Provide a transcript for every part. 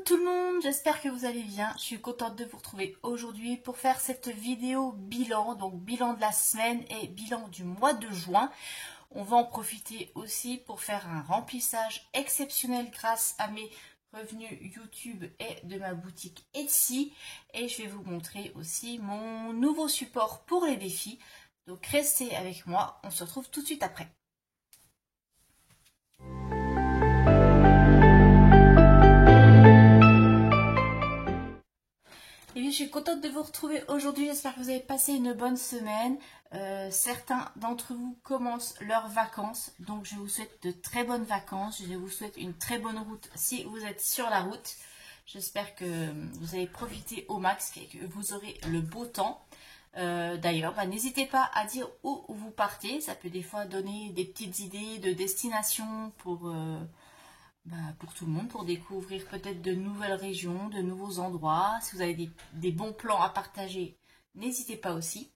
tout le monde, j'espère que vous allez bien. Je suis contente de vous retrouver aujourd'hui pour faire cette vidéo bilan, donc bilan de la semaine et bilan du mois de juin. On va en profiter aussi pour faire un remplissage exceptionnel grâce à mes revenus YouTube et de ma boutique Etsy. Et je vais vous montrer aussi mon nouveau support pour les défis. Donc restez avec moi, on se retrouve tout de suite après. Et bien, je suis contente de vous retrouver aujourd'hui, j'espère que vous avez passé une bonne semaine. Certains d'entre vous commencent leurs vacances, donc je vous souhaite de très bonnes vacances. Je vous souhaite une très bonne route si vous êtes sur la route. J'espère que vous allez profiter au max et que vous aurez le beau temps. D'ailleurs, n'hésitez pas à dire où vous partez, ça peut des fois donner des petites idées de destination pour tout le monde, pour découvrir peut-être de nouvelles régions, de nouveaux endroits. Si vous avez des bons plans à partager, n'hésitez pas aussi.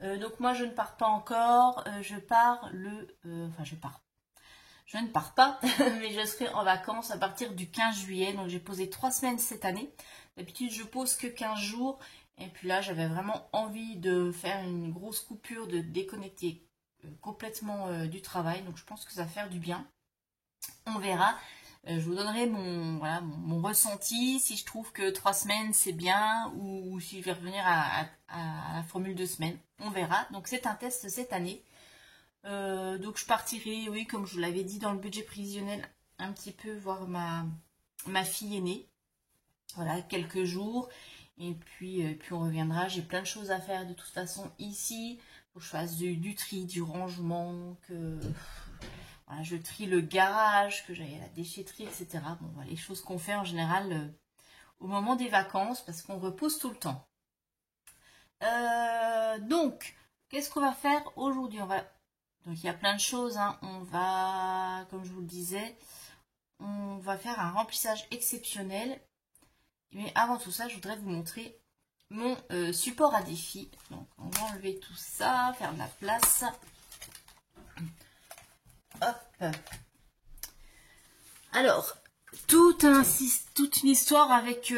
Donc moi je ne pars pas encore, je pars je ne pars pas, mais je serai en vacances à partir du 15 juillet, donc j'ai posé 3 semaines cette année. D'habitude je pose que 15 jours, et puis là j'avais vraiment envie de faire une grosse coupure, de déconnecter complètement du travail, donc je pense que ça va faire du bien. On verra, je vous donnerai mon ressenti, si je trouve que 3 semaines c'est bien ou si je vais revenir à la formule 2 semaines. On verra, donc c'est un test cette année. Donc je partirai, oui, comme je vous l'avais dit, dans le budget prévisionnel, un petit peu voir ma fille aînée. Voilà, quelques jours. Et puis on reviendra. J'ai plein de choses à faire de toute façon ici. Faut que je fasse du tri, du rangement, que... Voilà, je trie le garage, que j'aille à la déchetterie, etc. Bon, voilà, les choses qu'on fait en général au moment des vacances, parce qu'on repose tout le temps. Donc, qu'est-ce qu'on va faire aujourd'hui? Donc, il y a plein de choses. Hein. On va, comme je vous le disais, on va faire un remplissage exceptionnel. Mais avant tout ça, je voudrais vous montrer mon support à défi. Donc, on va enlever tout ça, faire de la place. Hop. Alors, toute une histoire avec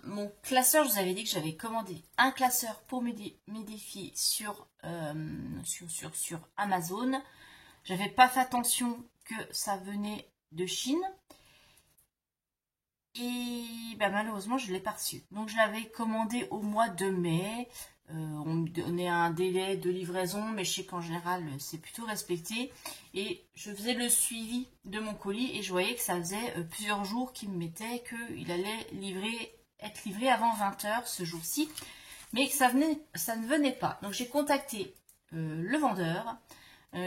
mon classeur. Je vous avais dit que j'avais commandé un classeur pour mes défis sur Amazon. J'avais pas fait attention que ça venait de Chine. Et malheureusement, je ne l'ai pas reçu. Donc, je l'avais commandé au mois de mai. On me donnait un délai de livraison, mais je sais qu'en général, c'est plutôt respecté. Et je faisais le suivi de mon colis et je voyais que ça faisait plusieurs jours qu'il me mettait qu'il allait être livré avant 20 h ce jour-ci, mais que ça ne venait pas. Donc, j'ai contacté le vendeur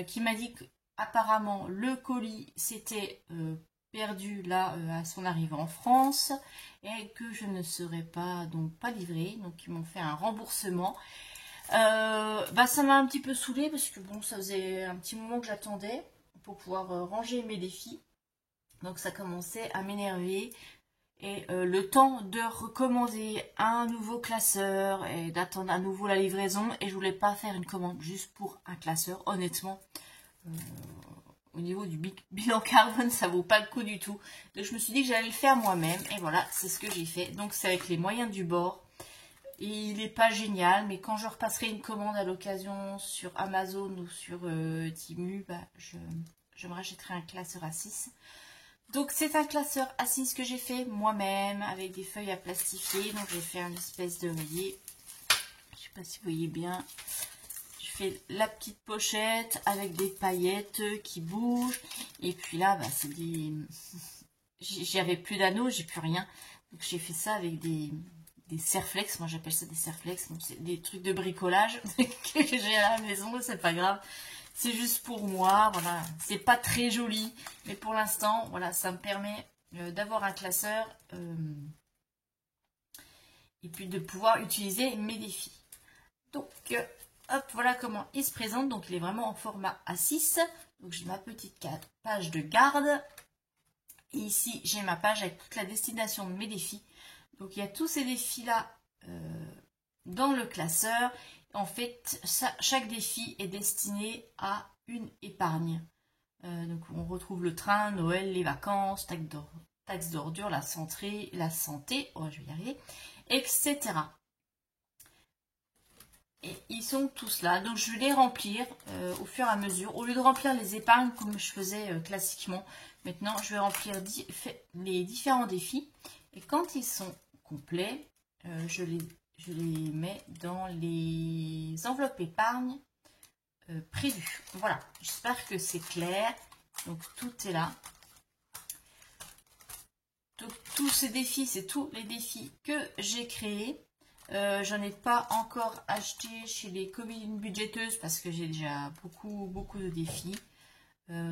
qui m'a dit qu'apparemment, le colis s'était perdu là à son arrivée en France et que je ne serais pas livrée, donc ils m'ont fait un remboursement. Ça m'a un petit peu saoulée parce que bon, ça faisait un petit moment que j'attendais pour pouvoir ranger mes défis, donc ça commençait à m'énerver. Et le temps de recommander un nouveau classeur et d'attendre à nouveau la livraison, et je voulais pas faire une commande juste pour un classeur, honnêtement. Au niveau du bilan carbone, ça vaut pas le coup du tout. Donc je me suis dit que j'allais le faire moi-même. Et voilà, c'est ce que j'ai fait. Donc c'est avec les moyens du bord. Et il n'est pas génial. Mais quand je repasserai une commande à l'occasion sur Amazon ou sur Temu, je me rachèterai un classeur A6. Donc c'est un classeur A6 que j'ai fait moi-même avec des feuilles à plastifier. Donc j'ai fait une espèce de, vous voyez, je sais pas si vous voyez bien. Fait la petite pochette avec des paillettes qui bougent, et puis là c'est des, j'avais plus d'anneaux, j'ai plus rien, donc j'ai fait ça avec des serflex. Moi j'appelle ça des serflex, donc c'est des trucs de bricolage que j'ai à la maison, c'est pas grave, c'est juste pour moi. Voilà, c'est pas très joli, mais pour l'instant voilà, ça me permet d'avoir un classeur et puis de pouvoir utiliser mes défis. Donc hop, voilà comment il se présente. Donc il est vraiment en format A6. Donc j'ai ma petite page de garde. Et ici j'ai ma page avec toute la destination de mes défis. Donc il y a tous ces défis-là dans le classeur. En fait, chaque défi est destiné à une épargne. Donc on retrouve le train, Noël, les vacances, taxe d'ordure, la santé, oh, je vais y arriver, etc. Et ils sont tous là, donc je vais les remplir au fur et à mesure. Au lieu de remplir les épargnes comme je faisais classiquement, maintenant je vais remplir les différents défis. Et quand ils sont complets, je les mets dans les enveloppes épargne prévues. Voilà, j'espère que c'est clair. Donc tout est là. Donc tous ces défis, c'est tous les défis que j'ai créés. J'en ai pas encore acheté chez les communes budgéteuses parce que j'ai déjà beaucoup de défis.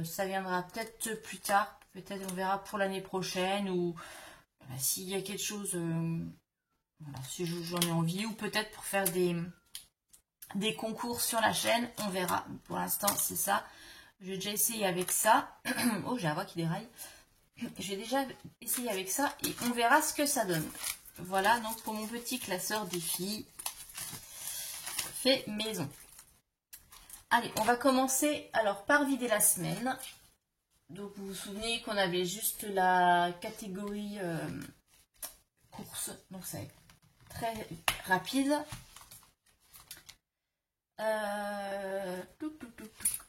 Ça viendra peut-être plus tard, peut-être on verra pour l'année prochaine ou s'il y a quelque chose, voilà, si j'en ai envie ou peut-être pour faire des concours sur la chaîne, on verra. Pour l'instant c'est ça. J'ai déjà essayé avec ça. Oh, j'ai la voix qui déraille. J'ai déjà essayé avec ça et on verra ce que ça donne. Voilà donc pour mon petit classeur défi fait maison. Allez, on va commencer alors par vider la semaine. Donc vous vous souvenez qu'on avait juste la catégorie course, donc ça va être très rapide.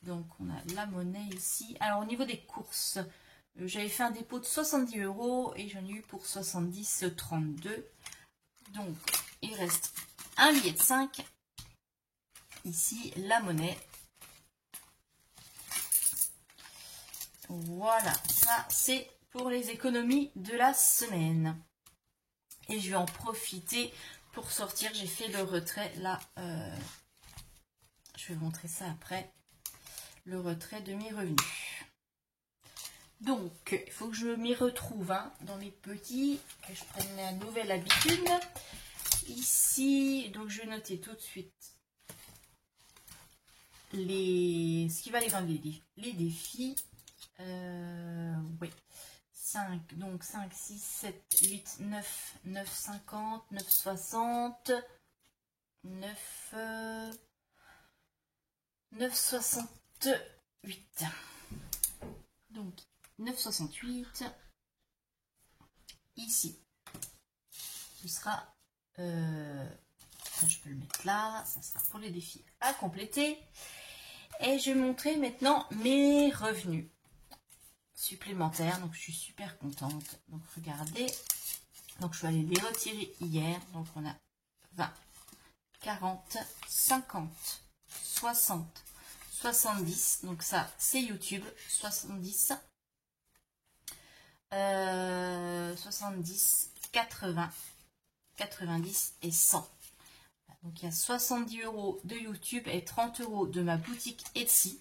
Donc on a la monnaie ici. Alors au niveau des courses, j'avais fait un dépôt de 70 € et j'en ai eu pour 70,32. Donc il reste un billet de 5. Ici la monnaie. Voilà, ça c'est pour les économies de la semaine. Et je vais en profiter pour sortir. J'ai fait le retrait là. Je vais vous montrer ça après. Le retrait de mes revenus. Donc, il faut que je m'y retrouve hein, dans mes petits, que je prenne la nouvelle habitude. Ici, donc je vais noter tout de suite ce qui va aller dans les défis. Oui. 5, donc 5, 6, 7, 8, 9, 9, 50, 9, 60, 9, 9, 68. Donc 9,68 ici. Ce sera, je peux le mettre là, ça sera pour les défis à compléter. Et je vais montrer maintenant mes revenus supplémentaires. Donc je suis super contente. Donc regardez, donc je suis allée les retirer hier. Donc on a 20, 40, 50, 60, 70. Donc ça c'est YouTube, 70. 70, 80, 90 et 100. Donc il y a 70 € de YouTube et 30 € de ma boutique Etsy.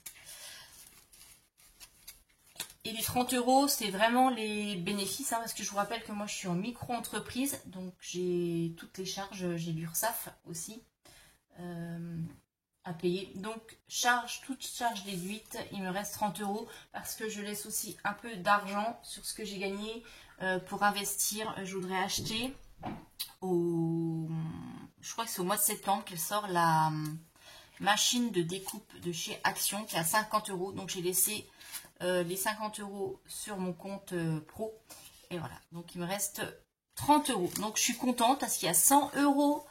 Et les 30 €, c'est vraiment les bénéfices, hein, parce que je vous rappelle que moi je suis en micro-entreprise, donc j'ai toutes les charges, j'ai l'URSSAF aussi à payer. Donc toute charge déduite, il me reste 30 € parce que je laisse aussi un peu d'argent sur ce que j'ai gagné pour investir. Je voudrais acheter je crois que c'est au mois de septembre qu'elle sort la machine de découpe de chez Action qui est à 50 €. Donc j'ai laissé les 50 € sur mon compte pro. Et voilà, donc il me reste 30 €. Donc je suis contente parce qu'il y a 100 €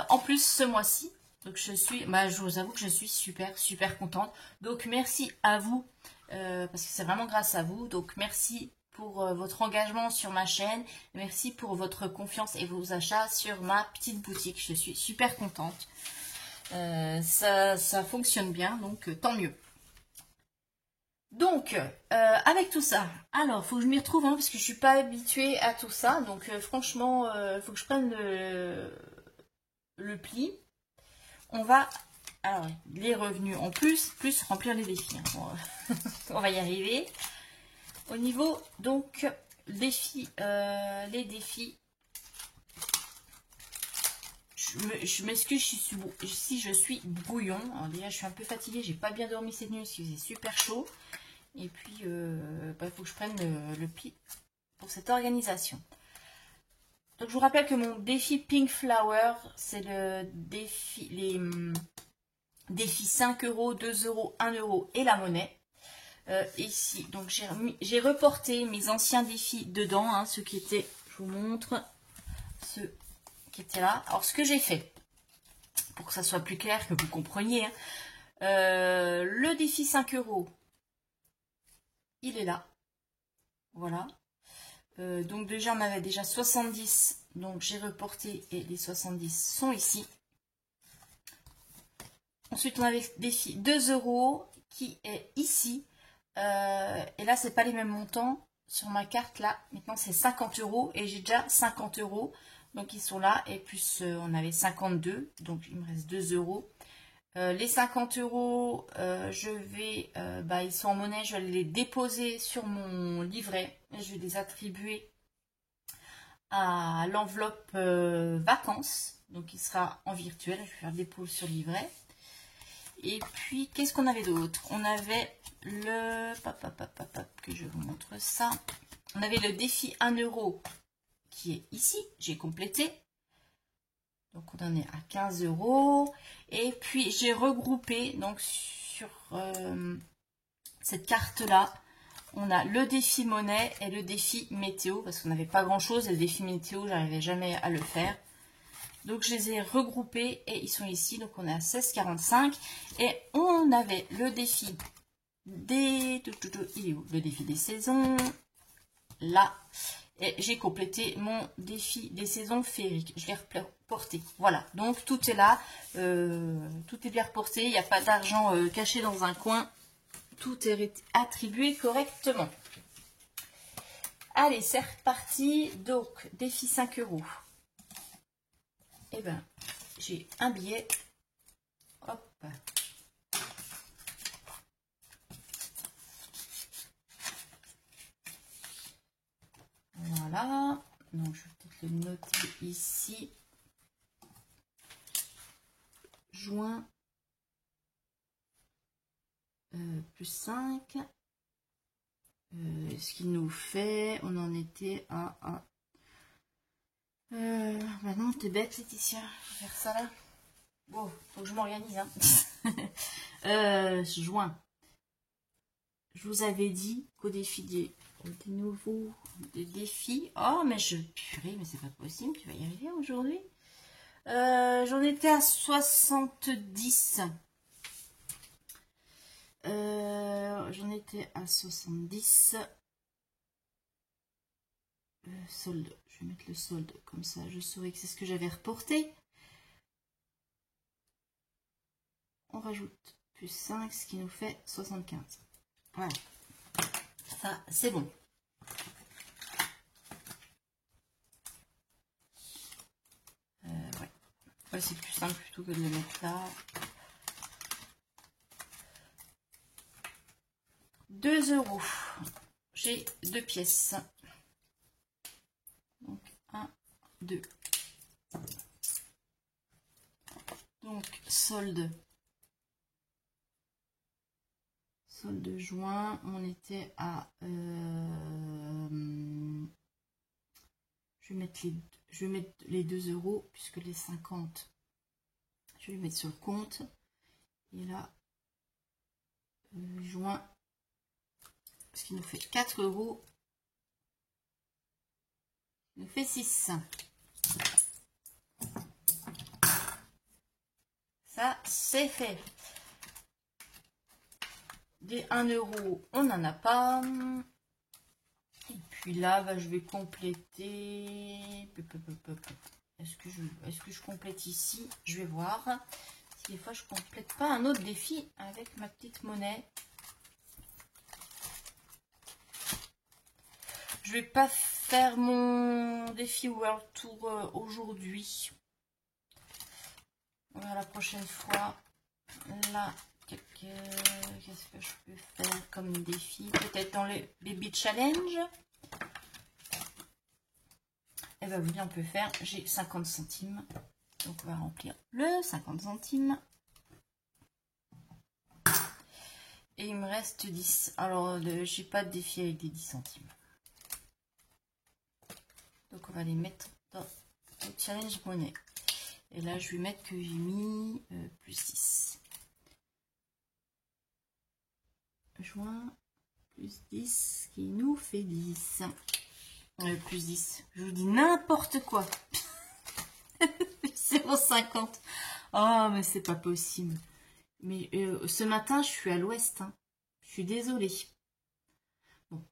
en plus ce mois-ci. Donc je vous avoue que je suis super contente. Donc merci à vous parce que c'est vraiment grâce à vous. Donc merci pour votre engagement sur ma chaîne. Merci pour votre confiance et vos achats sur ma petite boutique. Je suis super contente. Ça fonctionne bien, donc tant mieux. Donc, avec tout ça, alors, faut que je m'y retrouve, hein, parce que je suis pas habituée à tout ça. Donc, franchement, faut que je prenne le pli. On va, alors, les revenus en plus remplir les défis. Hein. Bon, on va y arriver. Au niveau, donc, défis, les défis. Je m'excuse si je suis brouillon. Alors déjà, je suis un peu fatiguée. J'ai pas bien dormi cette nuit parce qu'il faisait super chaud. Et puis, il faut que je prenne le pli pour cette organisation. Donc, je vous rappelle que mon défi Pink Flower, c'est le défi, les défis 5 €, 2 €, 1 € et la monnaie. ici. Donc j'ai reporté mes anciens défis dedans, hein, ceux qui étaient, je vous montre, ceux qui étaient là. Alors ce que j'ai fait, pour que ça soit plus clair, que vous compreniez, hein, le défi 5 €, il est là. Voilà. Donc déjà on avait déjà 70, donc j'ai reporté et les 70 sont ici. Ensuite on avait défi 2 € qui est ici. Et là c'est pas les mêmes montants sur ma carte là. Maintenant c'est 50 € et j'ai déjà 50 €. Donc ils sont là et plus on avait 52, donc il me reste 2 €. Les 50 €, je vais, ils sont en monnaie, je vais les déposer sur mon livret et je vais les attribuer à l'enveloppe vacances. Donc il sera en virtuel, je vais faire dépôt sur le livret. Et puis qu'est-ce qu'on avait d'autre? On avait le que je vous montre ça. On avait le défi 1 € qui est ici, j'ai complété. Donc on en est à 15 €. Et puis j'ai regroupé donc sur cette carte là, on a le défi monnaie et le défi météo, parce qu'on n'avait pas grand chose, et le défi météo j'arrivais jamais à le faire. Donc je les ai regroupés et ils sont ici, donc on est à 16,45. Et on avait le défi des... Il est où? Le défi des saisons, là. Et j'ai complété mon défi des saisons féeriques. Je l'ai reporté. Voilà, donc tout est là. Tout est bien reporté. Il n'y a pas d'argent caché dans un coin. Tout est attribué correctement. Allez, c'est reparti. Donc, défi 5 €. Eh bien, j'ai un billet. Hop. Voilà. Donc, je vais peut-être le noter ici. Juin. Plus 5. Ce qu'il nous fait, on en était à... bah non, t'es bête, Laetitia. Je vais faire ça là. Bon, faut que je m'organise. Hein. Juin. Je vous avais dit qu'au défi des nouveaux défis. Oh, mais purée, mais c'est pas possible. Tu vas y arriver aujourd'hui. J'en étais à 70. J'en étais à 70. Solde. Je vais mettre le solde comme ça. Je saurais que c'est ce que j'avais reporté. On rajoute plus 5, ce qui nous fait 75. Voilà. Ça, c'est bon. Ouais, c'est plus simple plutôt que de le mettre là. 2 €. J'ai 2 pièces. Donc 1, 2. Donc solde. Solde juin, on était à... je vais mettre les 2 € puisque les 50, je vais les mettre sur le compte. Et là, juin, ce qui nous fait 4 €. Il nous fait 6. Ça, c'est fait. Des 1 €, on n'en a pas. Et puis là, bah, je vais compléter. Est-ce que je complète ici? Je vais voir. Si des fois, je complète pas un autre défi avec ma petite monnaie. Je vais pas faire mon défi World Tour aujourd'hui. On verra la prochaine fois. Là, qu'est-ce que je peux faire comme défi? Peut-être dans les Baby Challenge. Et bien oui, on peut faire. J'ai 50 centimes. Donc on va remplir le 50 centimes. Et il me reste 10. Alors, j'ai pas de défi avec des 10 centimes. Donc on va les mettre dans le challenge monnaie. Et là, je vais mettre que j'ai mis plus 6. Juin, Plus 10 qui nous fait 10. Plus 10. Je vous dis n'importe quoi. 0,50. Oh, mais c'est pas possible. Mais ce matin, je suis à l'ouest. Hein. Je suis désolée. Bon.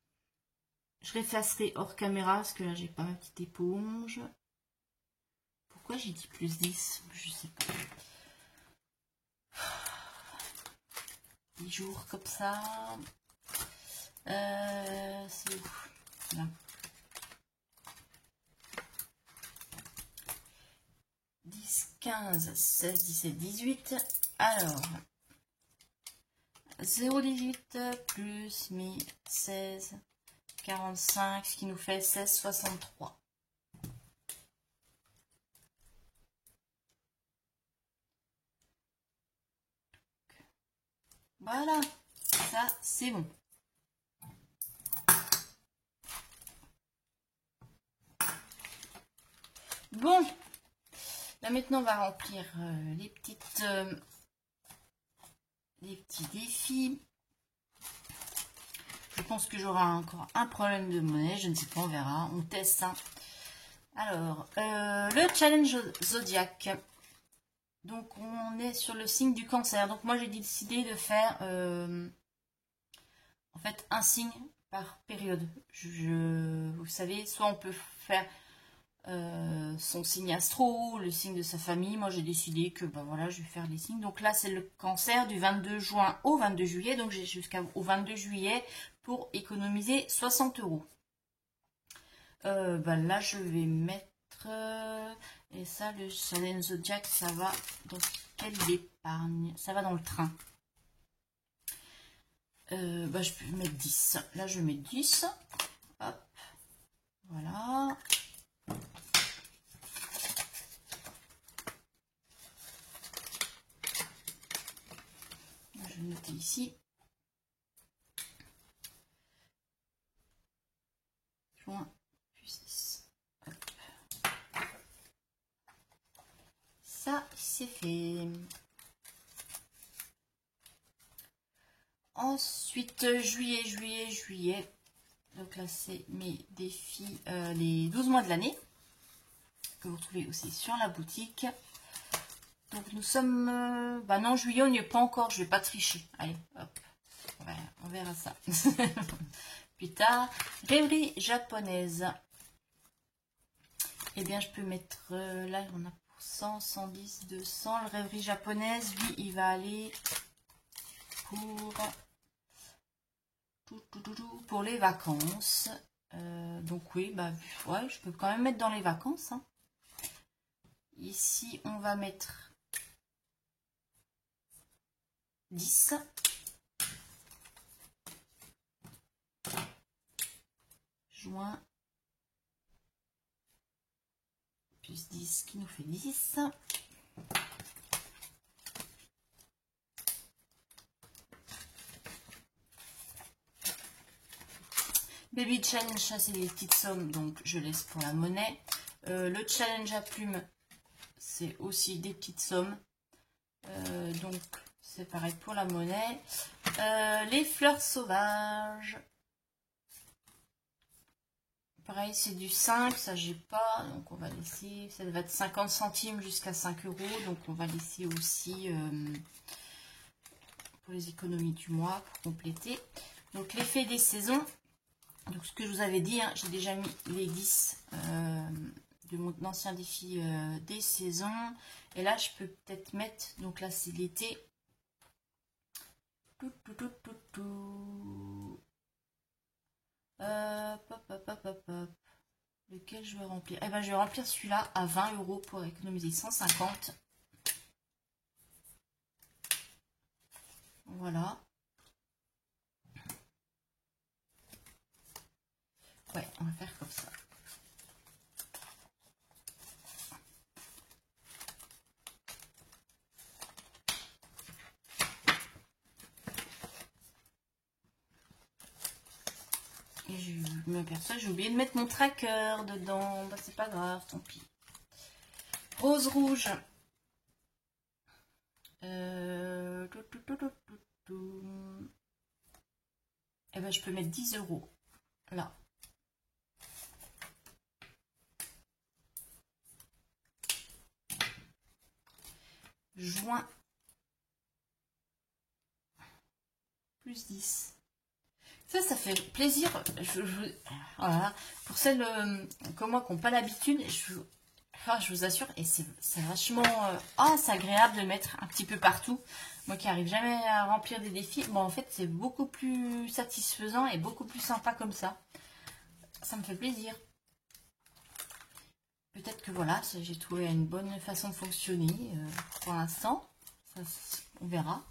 Je réeffacerai hors caméra parce que là, j'ai pas ma petite éponge. Pourquoi j'ai dit plus 10? Je sais pas. 10 jours comme ça. C'est où? Là. 10, 15, 16, 17, 18. Alors, 0,18 plus 1000, 16, 45, ce qui nous fait 16,63. Voilà, ça c'est bon. Bon, là maintenant on va remplir les petits défis. Je pense que j'aurai encore un problème de monnaie, je ne sais pas, on verra, on teste. Hein. Alors, le challenge zodiaque. Donc on est sur le signe du Cancer. Donc moi j'ai décidé de faire en fait un signe par période. Vous savez, soit on peut faire son signe astro, le signe de sa famille. Moi j'ai décidé que ben voilà, je vais faire les signes. Donc là c'est le Cancer du 22 juin au 22 juillet. Donc j'ai jusqu'au 22 juillet pour économiser 60 €. Ben là je vais mettre et ça, le challenge zodiac, ça va dans quelle épargne? Ça va dans le train. Bah, je peux mettre 10. Là, je mets 10. Hop. Voilà. Je vais noter ici. Juin plus 10. Hop. Ça, c'est fait. Ensuite, juillet. Donc là, c'est mes défis, les 12 mois de l'année, que vous trouvez aussi sur la boutique. Donc nous sommes... bah non, juillet, on n'y est pas encore, je vais pas tricher. Allez, hop, on verra ça. Plus tard, rêverie japonaise. Eh bien, je peux mettre... là, on a pour 100, 110, 200. Le rêverie japonaise, lui, il va aller pour les vacances. Donc oui, bah ouais, je peux quand même mettre dans les vacances. Hein. Ici, on va mettre 10. Juin. Plus 10 qui nous fait 10. Baby challenge, ça c'est des petites sommes, donc je laisse pour la monnaie. Le challenge à plumes, c'est aussi des petites sommes. Donc c'est pareil pour la monnaie. Les fleurs sauvages. Pareil, c'est du 5, ça j'ai pas, donc on va laisser, ça va être 50 centimes jusqu'à 5 €, donc on va laisser aussi pour les économies du mois, pour compléter. Donc l'effet des saisons, donc ce que je vous avais dit, hein, j'ai déjà mis les 10 de mon ancien défi des saisons, et là je peux peut-être mettre, donc là c'est l'été, lequel je vais remplir? Eh ben, je vais remplir celui-là à 20 € pour économiser 150. Voilà. Ouais, on va faire comme ça. Et je m'aperçois, j'ai oublié de mettre mon tracker dedans. Bah, c'est pas grave, tant pis. Rose rouge. Eh et ben, je peux mettre 10 € là. Juin plus 10. Ça fait plaisir. Voilà. Pour celles comme moi qui n'ont pas l'habitude, je vous assure, et c'est vachement c'est agréable de mettre un petit peu partout. Moi qui n'arrive jamais à remplir des défis, bon en fait c'est beaucoup plus satisfaisant et beaucoup plus sympa comme ça. Ça me fait plaisir. Peut-être que voilà, j'ai trouvé une bonne façon de fonctionner pour l'instant. On verra.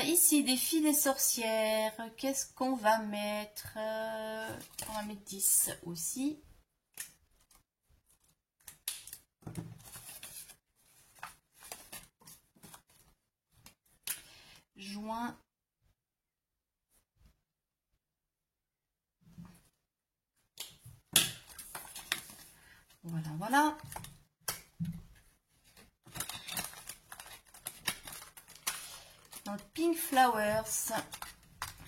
Ici, défi des sorcières. Qu'est-ce qu'on va mettre? On va mettre 10 aussi. Juin. Voilà, voilà. Dans le Pink Flowers.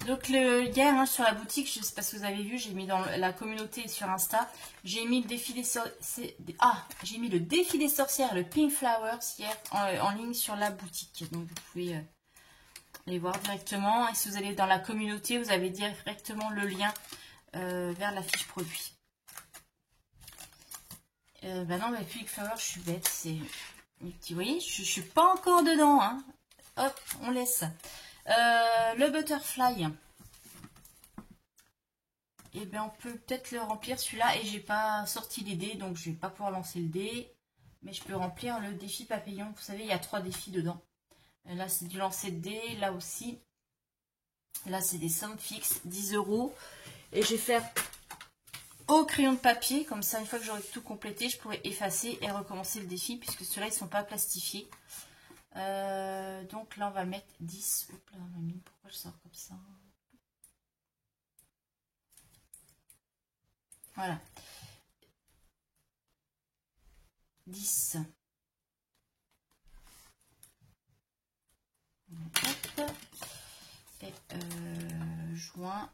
Donc hier hein, sur la boutique, je ne sais pas si vous avez vu, j'ai mis dans la communauté sur Insta, j'ai mis le défi des j'ai mis le défi des sorcières, le Pink Flowers hier en ligne sur la boutique. Donc vous pouvez aller voir directement. Et si vous allez dans la communauté, vous avez directement le lien vers la fiche produit. Bah non, mais Pink Flowers, je suis bête, c'est vous voyez, je suis pas encore dedans, hein. Hop, on laisse. Le butterfly. Et bien on peut peut-être le remplir celui-là. Et j'ai pas sorti les dés, donc je vais pas pouvoir lancer le dé. Mais je peux remplir le défi papillon. Vous savez, il y a 3 défis dedans. Là, c'est du lancer de dés. Là aussi. Là, c'est des sommes fixes, 10 €. Et je vais faire au crayon de papier. Comme ça, une fois que j'aurai tout complété, je pourrai effacer et recommencer le défi. Puisque ceux-là, ils sont pas plastifiés. Donc là on va mettre 10. Oups là, pourquoi je sors comme ça? Voilà. 10. Hop. Et juin.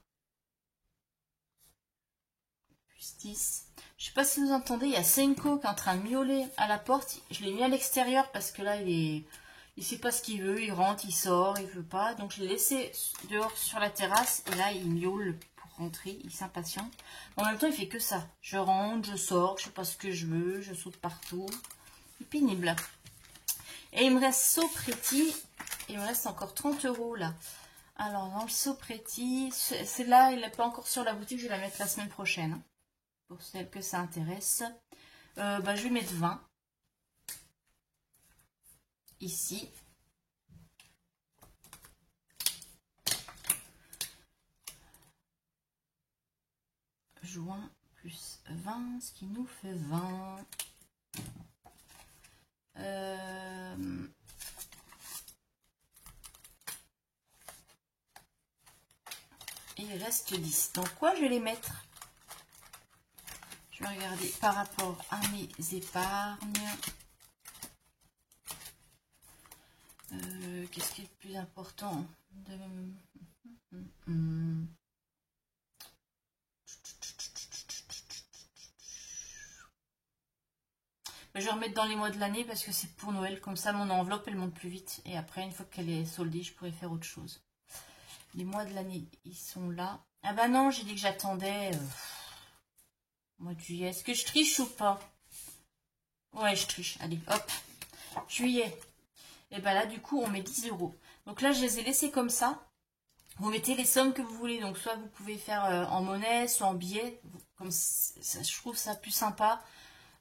Plus 10. Je sais pas si vous entendez, il y a Senko qui est en train de miauler à la porte. Je l'ai mis à l'extérieur parce que là il sait pas ce qu'il veut, il rentre, il sort, il veut pas. Donc je l'ai laissé dehors sur la terrasse et là il miaule pour rentrer, il s'impatiente. En même temps il fait que ça. Je rentre, je sors, je sais pas ce que je veux, je saute partout. C'est pénible. Et il me reste Sopréti, il me reste encore 30 € là. Alors dans le Sopréti, celle-là il n'est pas encore sur la boutique, je vais la mettre la semaine prochaine. Pour celles que ça intéresse. Bah, je vais mettre 20. Ici. Juin plus 20, ce qui nous fait 20. Et il reste 10. Donc quoi je vais les mettre? Je vais regarder par rapport à mes épargnes. Qu'est-ce qui est le plus important Je vais remettre dans les mois de l'année parce que c'est pour Noël. Comme ça, mon enveloppe, elle monte plus vite. Et après, une fois qu'elle est soldée, je pourrais faire autre chose. Les mois de l'année, ils sont là. Ah bah non, j'ai dit que j'attendais... mois de juillet. Est-ce que je triche ou pas? Ouais, je triche. Allez, hop. Juillet. Et ben là, du coup, on met 10 €. Donc là, je les ai laissés comme ça. Vous mettez les sommes que vous voulez. Donc, soit vous pouvez faire en monnaie, soit en billets. Comme ça, je trouve ça plus sympa.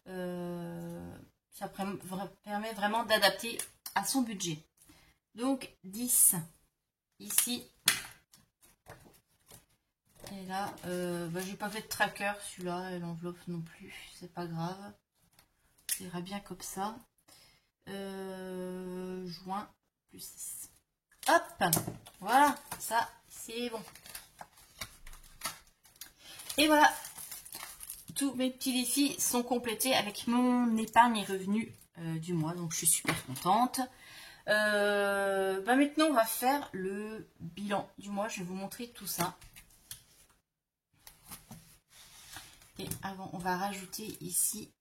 Ça permet vraiment d'adapter à son budget. Donc, 10. Ici. Et là, bah, j'ai pas fait de tracker celui-là, et l'enveloppe non plus, c'est pas grave. Ça ira bien comme ça. Juin plus 6. Hop, voilà, ça c'est bon. Et voilà, tous mes petits défis sont complétés avec mon épargne et revenus du mois, donc je suis super contente. Maintenant, on va faire le bilan du mois. Je vais vous montrer tout ça. Et avant, on va rajouter ici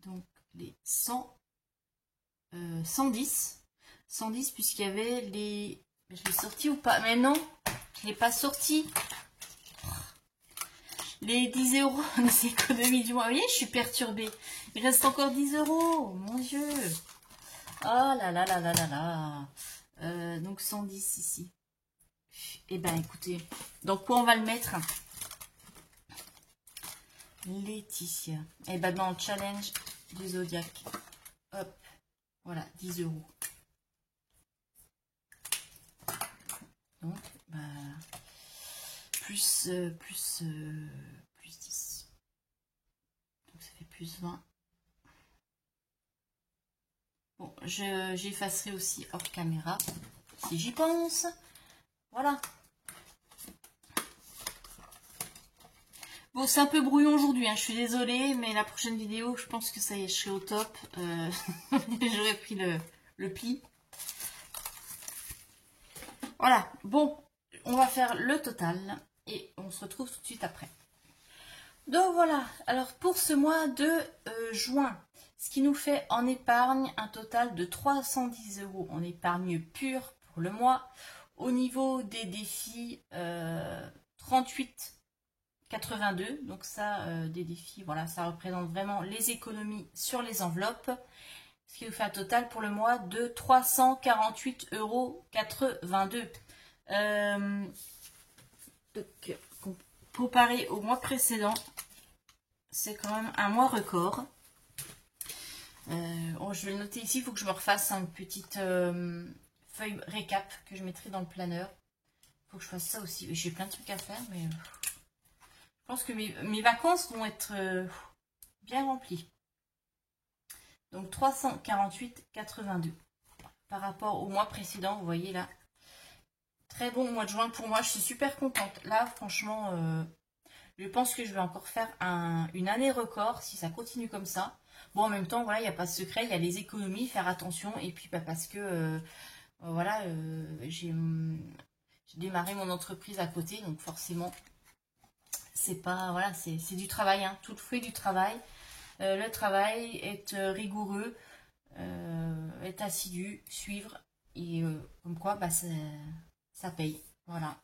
donc les 110 puisqu'il y avait les... Je l'ai sorti ou pas? Mais non, je ne l'ai pas sorti. Les 10 € des économies du mois. Vous voyez, je suis perturbée. Il reste encore 10 €. Mon Dieu. Oh là là là là là là. Donc 110 ici. Eh ben écoutez. Donc quoi on va le mettre? Laetitia. Eh ben dans le challenge du Zodiac. Hop. Voilà, 10 €. Donc, bah, plus 10. Donc ça fait plus 20. Bon, j'effacerai aussi hors caméra, si j'y pense. Voilà. Bon, c'est un peu brouillon aujourd'hui, hein, je suis désolée, mais la prochaine vidéo, je pense que ça y est, je serai au top. J'aurais pris le pli. Voilà, bon, on va faire le total et on se retrouve tout de suite après. Donc voilà, alors pour ce mois de juin, ce qui nous fait en épargne un total de 310 € en épargne pure pour le mois. Au niveau des défis, 38,82. Donc ça, des défis, voilà, ça représente vraiment les économies sur les enveloppes. Ce qui nous fait un total pour le mois de 348,82 €. Donc, comparé au mois précédent, c'est quand même un mois record. Je vais le noter ici, il faut que je me refasse une petite feuille récap que je mettrai dans le planeur. Il faut que je fasse ça aussi. J'ai plein de trucs à faire, mais je pense que mes vacances vont être bien remplies. Donc 348,82 par rapport au mois précédent, vous voyez là. Très bon mois de juin pour moi, je suis super contente. Là, franchement, je pense que je vais encore faire une année record si ça continue comme ça. Bon, en même temps, voilà, il n'y a pas de secret, il y a les économies, faire attention. Et puis, parce que, voilà, j'ai démarré mon entreprise à côté, donc forcément, c'est pas, voilà, c'est du travail, hein, tout le fruit du travail. Le travail, être rigoureux, être assidu, suivre, et comme quoi, ça paye. Voilà.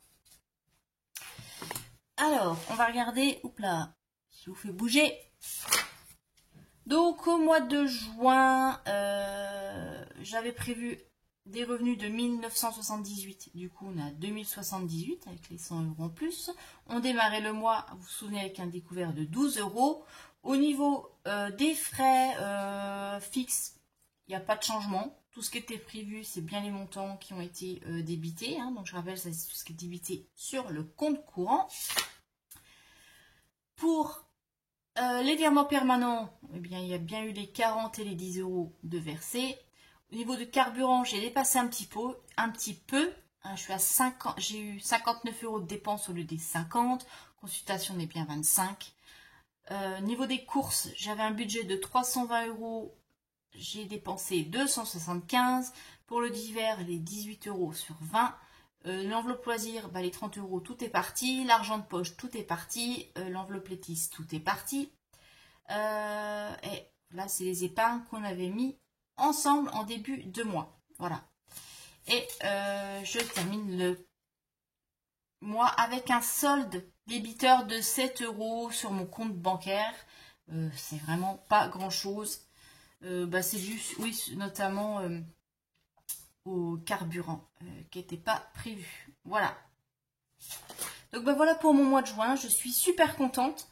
Alors, on va regarder, oups là, je vous fais bouger. Donc, au mois de juin, j'avais prévu des revenus de 1978. Du coup, on a 2078 avec les 100 € en plus. On démarrait le mois, vous vous souvenez, avec un découvert de 12 €. Au niveau des frais fixes, il n'y a pas de changement. Tout ce qui était prévu, c'est bien les montants qui ont été débités. Hein. Donc, je rappelle, c'est tout ce qui est débité sur le compte courant. Pour les virements permanents, eh bien, il y a bien eu les 40 et les 10 € de versés. Au niveau de carburant, j'ai dépassé un petit peu. Hein, je suis à 50, j'ai eu 59 € de dépenses au lieu des 50. Consultation n'est bien 25. Niveau des courses, j'avais un budget de 320 €. J'ai dépensé 275. Pour le divers, les 18 € sur 20. L'enveloppe loisir, les 30 €, tout est parti. L'argent de poche, tout est parti. L'enveloppe Létis, tout est parti. Et là, c'est les épargnes qu'on avait mis ensemble en début de mois. Voilà. Et je termine le mois avec un solde débiteur de 7 € sur mon compte bancaire. C'est vraiment pas grand-chose. C'est juste, oui, notamment au carburant qui n'était pas prévu. Voilà. Donc voilà pour mon mois de juin. Je suis super contente.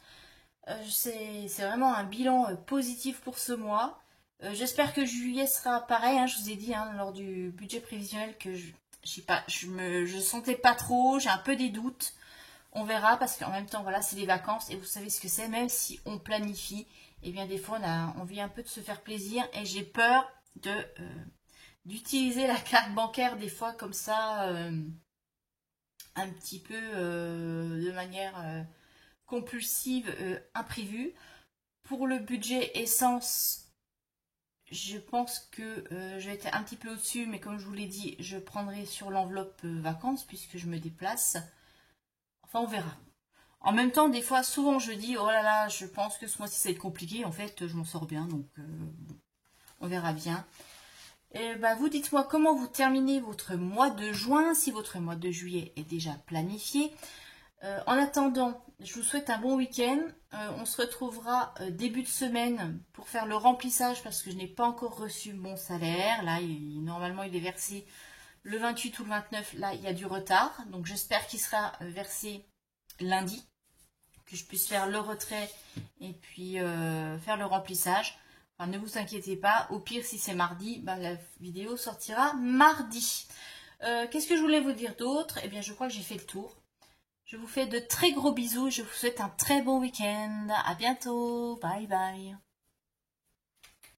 C'est vraiment un bilan positif pour ce mois. J'espère que juillet sera pareil. Hein, je vous ai dit lors du budget prévisionnel que je sentais pas trop. J'ai un peu des doutes. On verra parce qu'en même temps, voilà, c'est les vacances et vous savez ce que c'est. Même si on planifie, et bien des fois, on a envie un peu de se faire plaisir et j'ai peur d'utiliser la carte bancaire des fois comme ça, un petit peu de manière compulsive, imprévue. Pour le budget essence, je pense que je vais être un petit peu au-dessus, mais comme je vous l'ai dit, je prendrai sur l'enveloppe vacances puisque je me déplace. Enfin, on verra. En même temps, des fois, souvent je dis, oh là là, je pense que ce mois-ci ça va être compliqué. En fait, je m'en sors bien, donc bon, on verra bien. Et bah, vous dites-moi comment vous terminez votre mois de juin, si votre mois de juillet est déjà planifié. En attendant, je vous souhaite un bon week-end. On se retrouvera début de semaine pour faire le remplissage parce que je n'ai pas encore reçu mon salaire. Là, normalement, il est versé le 28 ou le 29. Là, il y a du retard. Donc, j'espère qu'il sera versé lundi, que je puisse faire le retrait et puis faire le remplissage. Enfin, ne vous inquiétez pas. Au pire, si c'est mardi, bah, la vidéo sortira mardi. Qu'est-ce que je voulais vous dire d'autre? Eh bien, je crois que j'ai fait le tour. Je vous fais de très gros bisous et je vous souhaite un très bon week-end. À bientôt. Bye bye.